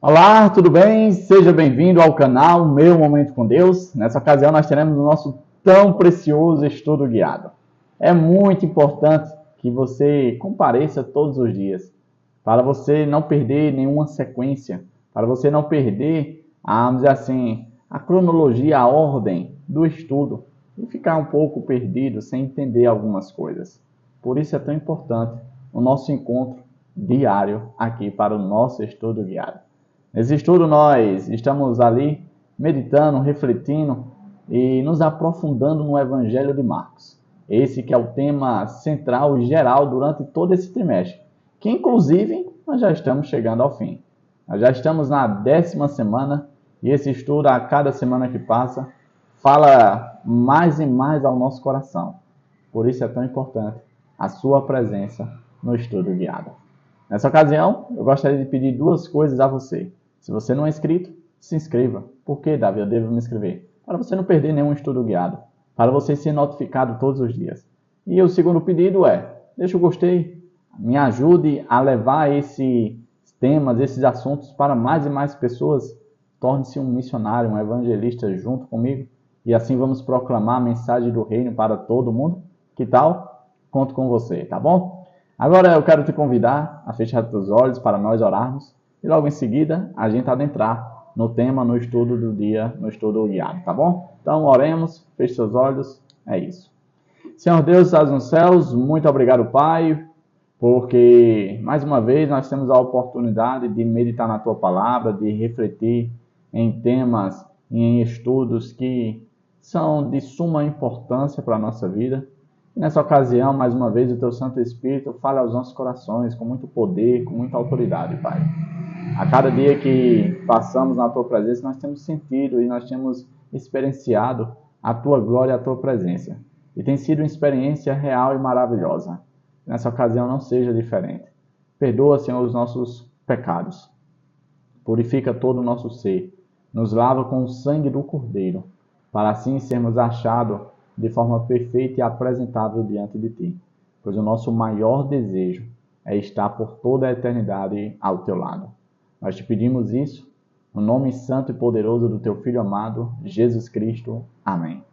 Olá, tudo bem? Seja bem-vindo ao canal Meu Momento com Deus. Nessa ocasião nós teremos o nosso tão precioso estudo guiado. É muito importante que você compareça todos os dias, para você não perder nenhuma sequência, para você não perder, vamos dizer assim, a cronologia, a ordem do estudo e ficar um pouco perdido sem entender algumas coisas. Por isso é tão importante o nosso encontro diário aqui para o nosso estudo guiado. Nesse estudo nós estamos ali meditando, refletindo e nos aprofundando no Evangelho de Marcos. Esse que é o tema central e geral durante todo esse trimestre, que inclusive nós já estamos chegando ao fim. Nós já estamos na 10ª semana e esse estudo, a cada semana que passa, fala mais e mais ao nosso coração. Por isso é tão importante a sua presença no estudo guiado. Nessa ocasião, eu gostaria de pedir duas coisas a você. Se você não é inscrito, se inscreva. Por que, Davi, eu devo me inscrever? Para você não perder nenhum estudo guiado. Para você ser notificado todos os dias. E o segundo pedido é, deixa o gostei, me ajude a levar esses temas, esses assuntos para mais e mais pessoas. Torne-se um missionário, um evangelista junto comigo. E assim vamos proclamar a mensagem do reino para todo mundo. Que tal? Conto com você, tá bom? Agora eu quero te convidar a fechar os olhos para nós orarmos. E logo em seguida, a gente adentrar no tema, no estudo do dia, no estudo guiado, tá bom? Então, oremos, feche seus olhos, é isso. Senhor Deus, estás nos céus, muito obrigado, Pai, porque mais uma vez nós temos a oportunidade de meditar na Tua Palavra, de refletir em temas e em estudos que são de suma importância para a nossa vida. E nessa ocasião, mais uma vez, o Teu Santo Espírito fala aos nossos corações com muito poder, com muita autoridade, Pai. A cada dia que passamos na Tua presença, nós temos sentido e nós temos experienciado a Tua glória e a Tua presença. E tem sido uma experiência real e maravilhosa. Nessa ocasião não seja diferente. Perdoa, Senhor, os nossos pecados. Purifica todo o nosso ser. Nos lava com o sangue do Cordeiro, para assim sermos achados de forma perfeita e apresentável diante de Ti. Pois o nosso maior desejo é estar por toda a eternidade ao Teu lado. Nós te pedimos isso, no nome santo e poderoso do Teu Filho amado, Jesus Cristo. Amém.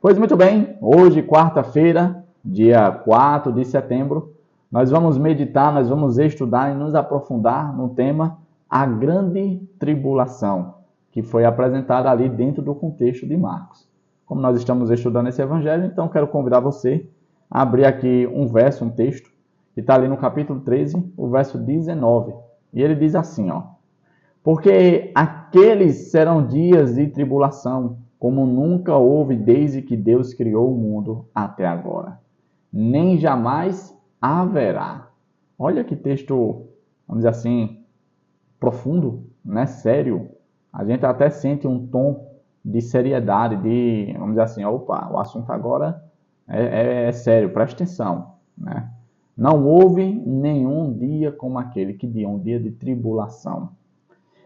Pois muito bem, hoje, quarta-feira, dia 4 de setembro, nós vamos meditar, nós vamos estudar e nos aprofundar no tema A Grande Tribulação, que foi apresentada ali dentro do contexto de Marcos. Como nós estamos estudando esse evangelho, então quero convidar você a abrir aqui um verso, um texto, que está ali no capítulo 13, o verso 19. E ele diz assim, ó: porque aqueles serão dias de tribulação, como nunca houve desde que Deus criou o mundo até agora. Nem jamais haverá. Olha que texto, vamos dizer assim, profundo, né? Sério. A gente até sente um tom de seriedade, de, vamos dizer assim, opa, o assunto agora é sério, presta atenção, né? Não houve nenhum dia como aquele, que dia? Um dia de tribulação.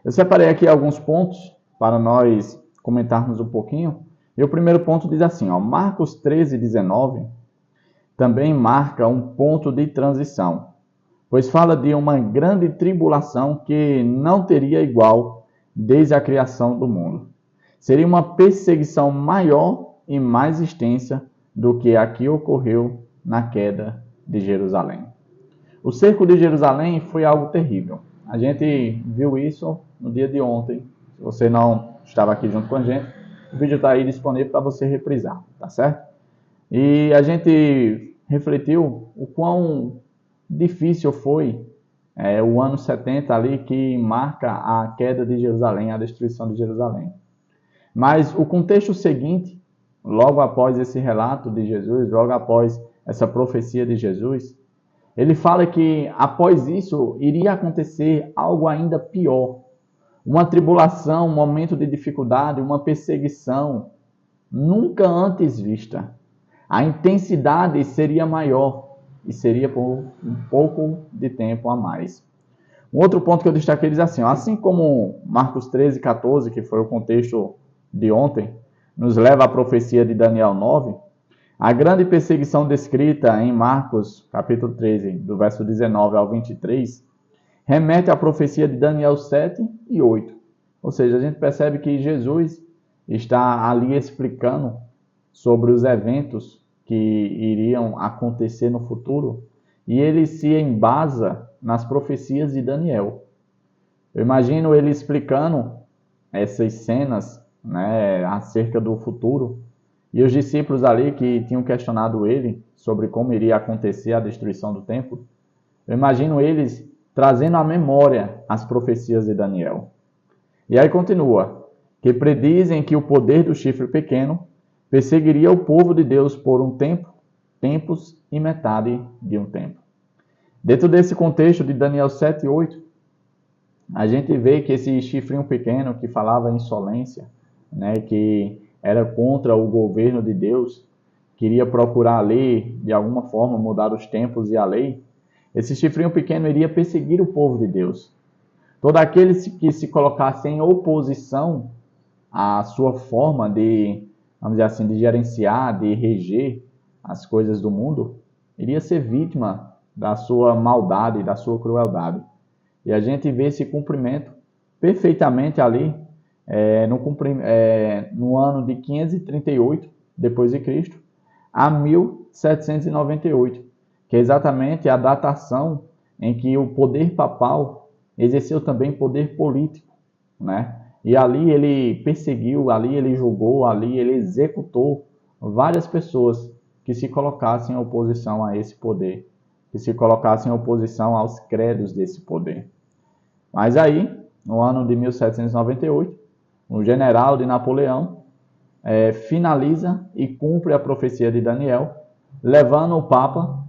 Eu separei aqui alguns pontos para nós comentarmos um pouquinho. E o primeiro ponto diz assim, ó, Marcos 13, 19, também marca um ponto de transição, pois fala de uma grande tribulação que não teria igual desde a criação do mundo. Seria uma perseguição maior e mais extensa do que a que ocorreu na queda de Jerusalém. O cerco de Jerusalém foi algo terrível. A gente viu isso no dia de ontem. Se você não estava aqui junto com a gente, o vídeo está aí disponível para você reprisar, tá certo? E a gente refletiu o quão difícil foi o ano 70 ali, que marca a queda de Jerusalém, a destruição de Jerusalém. Mas o contexto seguinte, logo após esse relato de Jesus, logo após essa profecia de Jesus, ele fala que após isso iria acontecer algo ainda pior. Uma tribulação, um momento de dificuldade, uma perseguição nunca antes vista. A intensidade seria maior e seria por um pouco de tempo a mais. Um outro ponto que eu destaquei diz assim, assim como Marcos 13, 14, que foi o contexto de ontem, nos leva à profecia de Daniel 9, a grande perseguição descrita em Marcos, capítulo 13, do verso 19 ao 23, remete à profecia de Daniel 7 e 8. Ou seja, a gente percebe que Jesus está ali explicando sobre os eventos que iriam acontecer no futuro e ele se embasa nas profecias de Daniel. Eu imagino ele explicando essas cenas, né, acerca do futuro, e os discípulos ali que tinham questionado ele sobre como iria acontecer a destruição do templo, eu imagino eles trazendo à memória as profecias de Daniel. E aí continua, que predizem que o poder do chifre pequeno perseguiria o povo de Deus por um tempo, tempos e metade de um tempo. Dentro desse contexto de Daniel 7 e 8, a gente vê que esse chifrinho pequeno que falava insolência, né, que era contra o governo de Deus, queria procurar ali, de alguma forma, mudar os tempos e a lei, esse chifrinho pequeno iria perseguir o povo de Deus. Todos aqueles que se colocassem em oposição à sua forma de, vamos dizer assim, de gerenciar, de reger as coisas do mundo, iria ser vítima da sua maldade, da sua crueldade. E a gente vê esse cumprimento perfeitamente ali no ano de 538 depois de Cristo a 1798, que é exatamente a datação em que o poder papal exerceu também poder político, né? E ali ele perseguiu, ali ele julgou, ali ele executou várias pessoas que se colocassem em oposição a esse poder, que se colocassem em oposição aos credos desse poder. Mas aí, no ano de 1798, o general de Napoleão finaliza e cumpre a profecia de Daniel, levando o Papa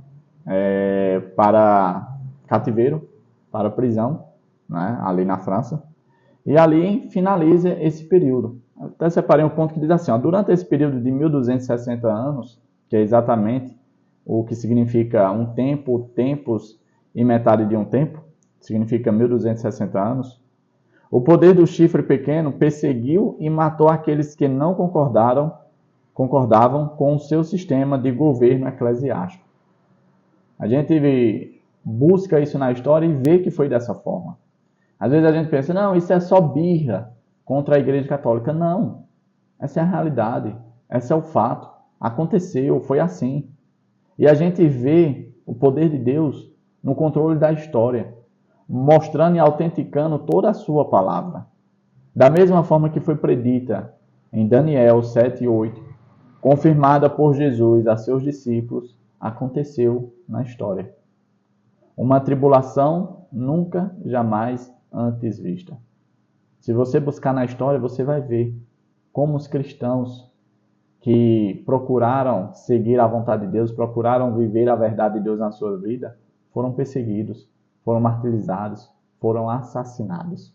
para cativeiro, para prisão, né, ali na França. E ali finaliza esse período. Até separei um ponto que diz assim, durante esse período de 1260 anos, que é exatamente o que significa um tempo, tempos e metade de um tempo, significa 1260 anos, o poder do chifre pequeno perseguiu e matou aqueles que não concordavam com o seu sistema de governo eclesiástico. A gente busca isso na história e vê que foi dessa forma. Às vezes a gente pensa, não, isso é só birra contra a Igreja Católica. Não, essa é a realidade, esse é o fato. Aconteceu, foi assim. E a gente vê o poder de Deus no controle da história, mostrando e autenticando toda a sua palavra. Da mesma forma que foi predita em Daniel 7 e 8, confirmada por Jesus a seus discípulos, aconteceu na história. Uma tribulação nunca, jamais antes vista. Se você buscar na história, você vai ver como os cristãos que procuraram seguir a vontade de Deus, procuraram viver a verdade de Deus na sua vida, foram perseguidos, foram martirizados, foram assassinados.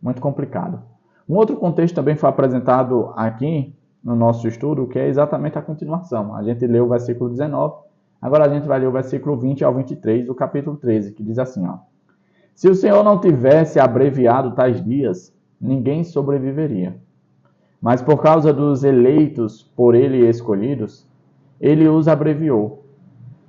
Muito complicado. Um outro contexto também foi apresentado aqui no nosso estudo, que é exatamente a continuação. A gente leu o versículo 19, agora a gente vai ler o versículo 20 ao 23 do capítulo 13, que diz assim, se o Senhor não tivesse abreviado tais dias, ninguém sobreviveria. Mas por causa dos eleitos por ele escolhidos, ele os abreviou.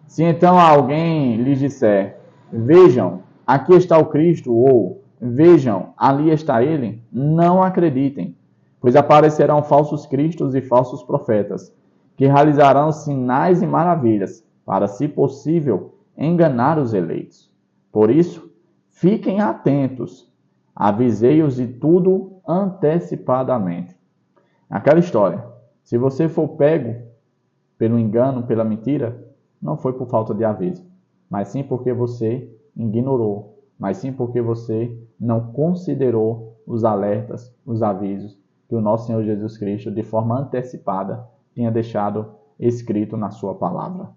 Se então alguém lhes disser, vejam, aqui está o Cristo, ou vejam, ali está ele, não acreditem, pois aparecerão falsos cristos e falsos profetas, que realizarão sinais e maravilhas, para, se possível, enganar os eleitos. Por isso, fiquem atentos, avisei-os de tudo antecipadamente. Aquela história, se você for pego pelo engano, pela mentira, não foi por falta de aviso, mas sim porque você ignorou, mas sim porque você não considerou os alertas, os avisos que o nosso Senhor Jesus Cristo, de forma antecipada, tinha deixado escrito na sua palavra.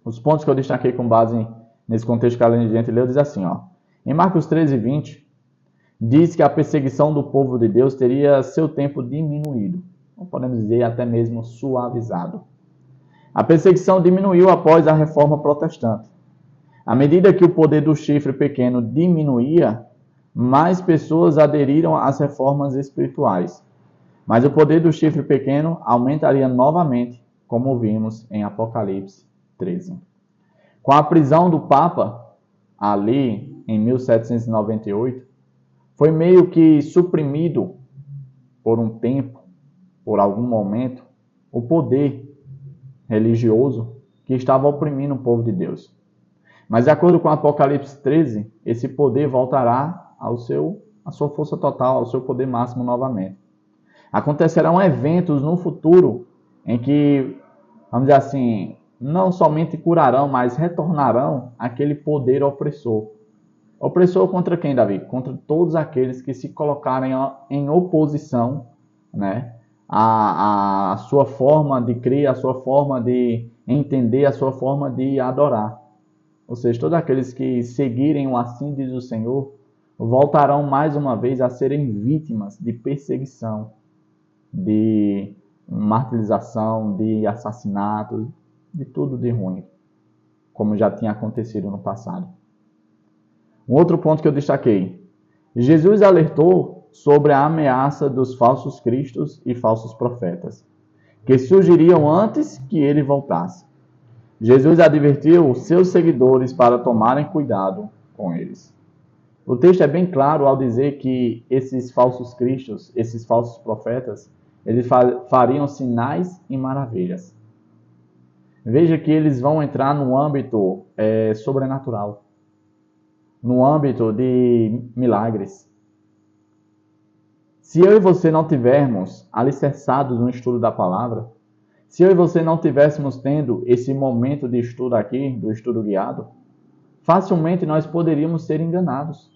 Os pontos que eu destaquei com base nesse contexto que a gente leu, diz assim, em Marcos 13, 20, diz que a perseguição do povo de Deus teria seu tempo diminuído, ou podemos dizer até mesmo suavizado. A perseguição diminuiu após a reforma protestante. À medida que o poder do chifre pequeno diminuía, mais pessoas aderiram às reformas espirituais. Mas o poder do chifre pequeno aumentaria novamente, como vimos em Apocalipse 13. Com a prisão do Papa, ali em 1798, foi meio que suprimido por um tempo, por algum momento, o poder religioso que estava oprimindo o povo de Deus. Mas de acordo com Apocalipse 13, esse poder voltará à sua força total, ao seu poder máximo novamente. Acontecerão eventos no futuro em que, vamos dizer assim, não somente curarão, mas retornarão aquele poder opressor. Opressor contra quem, Davi? Contra todos aqueles que se colocarem em oposição, né, à sua forma de crer, à sua forma de entender, à sua forma de adorar. Ou seja, todos aqueles que seguirem o assim diz o Senhor, voltarão mais uma vez a serem vítimas de perseguição, de martirização, de assassinato, de tudo de ruim, como já tinha acontecido no passado. Um outro ponto que eu destaquei. Jesus alertou sobre a ameaça dos falsos cristos e falsos profetas, que surgiriam antes que ele voltasse. Jesus advertiu seus seguidores para tomarem cuidado com eles. O texto é bem claro ao dizer que esses falsos cristos, esses falsos profetas, eles fariam sinais e maravilhas. Veja que eles vão entrar no âmbito sobrenatural, no âmbito de milagres. Se eu e você não tivermos alicerçados no estudo da palavra, se eu e você não tivéssemos tendo esse momento de estudo aqui, do estudo guiado, facilmente nós poderíamos ser enganados.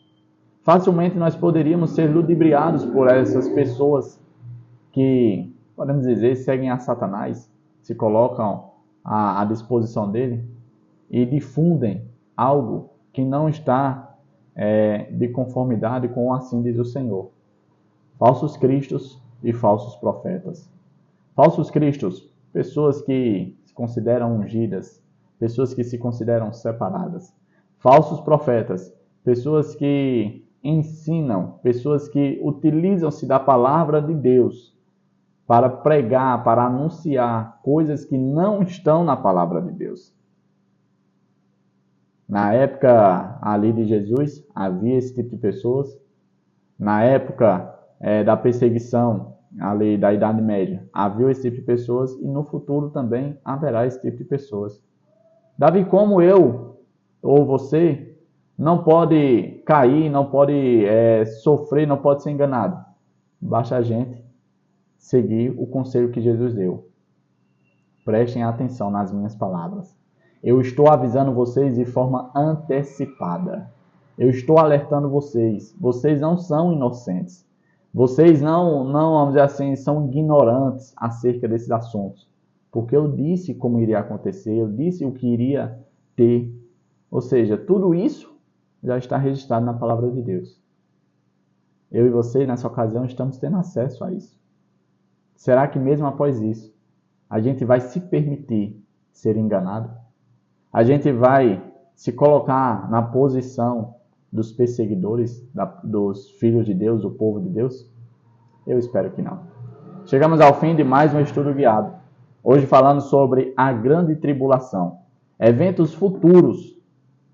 Facilmente nós poderíamos ser ludibriados por essas pessoas que, podemos dizer, seguem a Satanás, se colocam à disposição dele e difundem algo que não está de conformidade com o assim diz o Senhor. Falsos cristos e falsos profetas. Falsos cristos, pessoas que se consideram ungidas, pessoas que se consideram separadas. Falsos profetas, pessoas que ensinam, pessoas que utilizam-se da palavra de Deus para pregar, para anunciar coisas que não estão na palavra de Deus. Na época ali de Jesus, havia esse tipo de pessoas. Na época da perseguição, ali da Idade Média, havia esse tipo de pessoas e no futuro também haverá esse tipo de pessoas. Davi, como eu ou você não pode cair, não pode sofrer, não pode ser enganado? Basta a gente seguir o conselho que Jesus deu. Prestem atenção nas minhas palavras. Eu estou avisando vocês de forma antecipada. Eu estou alertando vocês. Vocês não são inocentes. Vocês não, vamos dizer assim, são ignorantes acerca desses assuntos. Porque eu disse como iria acontecer, eu disse o que iria ter. Ou seja, tudo isso já está registrado na palavra de Deus. Eu e você, nessa ocasião, estamos tendo acesso a isso. Será que mesmo após isso, a gente vai se permitir ser enganado? A gente vai se colocar na posição dos perseguidores, dos filhos de Deus, do povo de Deus? Eu espero que não. Chegamos ao fim de mais um estudo guiado. Hoje falando sobre a grande tribulação. Eventos futuros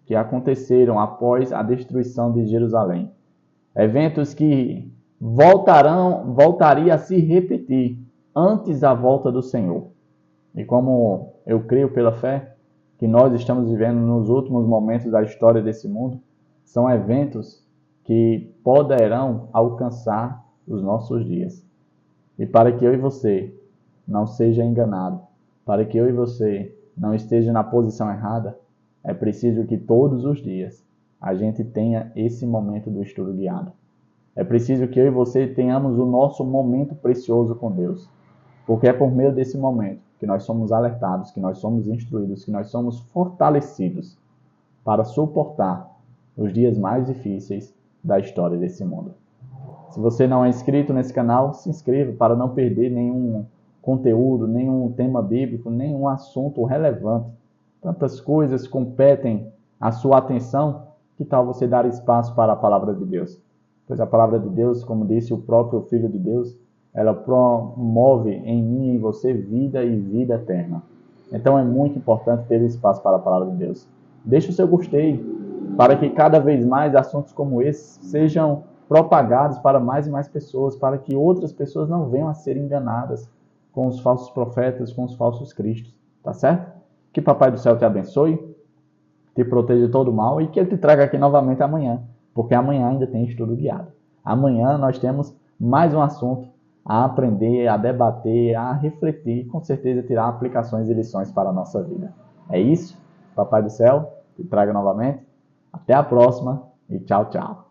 que aconteceram após a destruição de Jerusalém. Eventos que voltaria a se repetir antes da volta do Senhor. E como eu creio pela fé que nós estamos vivendo nos últimos momentos da história desse mundo, são eventos que poderão alcançar os nossos dias. E para que eu e você não seja enganado, para que eu e você não esteja na posição errada, é preciso que todos os dias a gente tenha esse momento do estudo guiado. É preciso que eu e você tenhamos o nosso momento precioso com Deus. Porque é por meio desse momento que nós somos alertados, que nós somos instruídos, que nós somos fortalecidos para suportar os dias mais difíceis da história desse mundo. Se você não é inscrito nesse canal, se inscreva para não perder nenhum conteúdo, nenhum tema bíblico, nenhum assunto relevante. Tantas coisas competem a sua atenção, que tal você dar espaço para a palavra de Deus? Pois a palavra de Deus, como disse o próprio Filho de Deus, ela promove em mim e em você vida e vida eterna. Então é muito importante ter espaço para a palavra de Deus. Deixe o seu gostei, para que cada vez mais assuntos como esse sejam propagados para mais e mais pessoas, para que outras pessoas não venham a ser enganadas com os falsos profetas, com os falsos cristos, tá certo? Que Papai do Céu te abençoe, te proteja de todo mal e que Ele te traga aqui novamente amanhã, porque amanhã ainda tem estudo guiado. Amanhã nós temos mais um assunto a aprender, a debater, a refletir e com certeza tirar aplicações e lições para a nossa vida. É isso? Papai do Céu te traga novamente. Até a próxima e tchau, tchau.